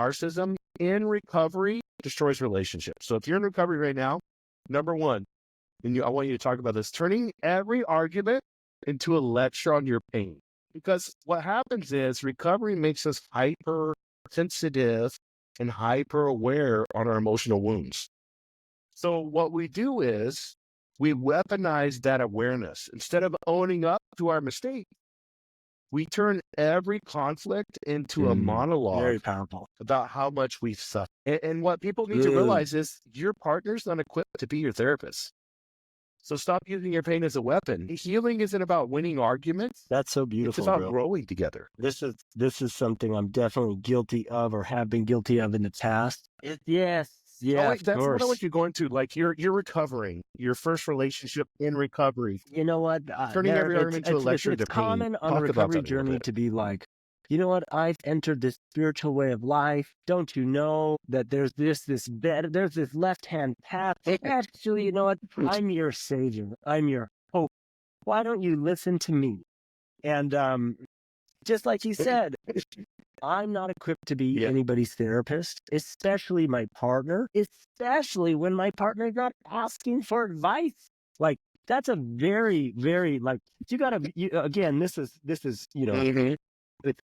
narcissism in recovery destroys relationships. So if you're in recovery right now, number one, and I want you to talk about this, turning every argument into a lecture on your pain. Because what happens is recovery makes us hypersensitive and hyper aware on our emotional wounds. So what we do is we weaponize that awareness. Instead of owning up to our mistake, we turn every conflict into a monologue. Very powerful. About how much we've suffered. And what people need to realize is your partner's not equipped to be your therapist. So stop using your pain as a weapon. Healing isn't about winning arguments. That's so beautiful. It's about growing together. This is something I'm definitely guilty of or have been guilty of in the past. Yes. Yeah, that's what I want you going to. Like you're recovering. Your first relationship in recovery. You know what? Turning every argument into a lecture to pain. It's common on the recovery journey to be like, you know what? I've entered this spiritual way of life. Don't you know that there's this left-hand path? Actually, you know what? I'm your savior. I'm your hope. Why don't you listen to me? And just like you said, I'm not equipped to be anybody's therapist, especially my partner, especially when my partner's not asking for advice. Like, that's a very, very, like, again, this is, you know,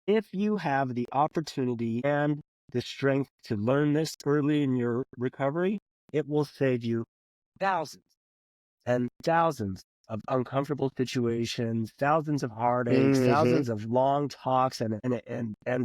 if you have the opportunity and the strength to learn this early in your recovery, it will save you thousands and thousands of uncomfortable situations, thousands of heartaches, thousands of long talks, and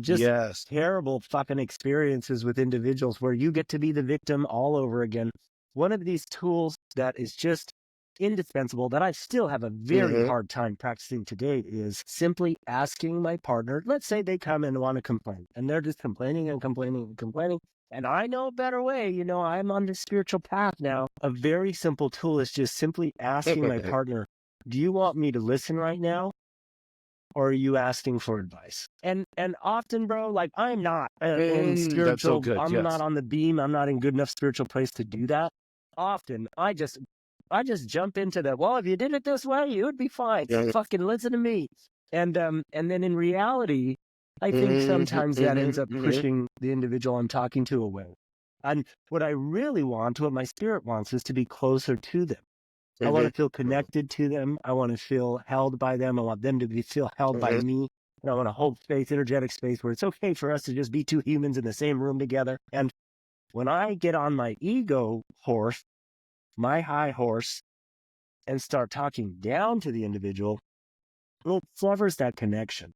just terrible fucking experiences with individuals where you get to be the victim all over again. One of these tools that is just indispensable that I still have a very hard time practicing today is simply asking my partner, let's say they come and want to complain, and they're just complaining and complaining and complaining. And I know a better way, you know, I'm on the spiritual path now. A very simple tool is just simply asking my partner, do you want me to listen right now? Or are you asking for advice? And often, bro, like I'm not in spiritual, I'm not on the beam. I'm not in good enough spiritual place to do that. Often I just jump into that. Well, if you did it this way, you would be fine. Fucking listen to me. And then in reality, I think sometimes that ends up pushing the individual I'm talking to away. And what I really want, what my spirit wants, is to be closer to them. I want to feel connected to them. I want to feel held by them. I want them to feel held by me. And I want to hold space, energetic space, where it's okay for us to just be two humans in the same room together. And when I get on my ego horse, my high horse, and start talking down to the individual, it severs that connection.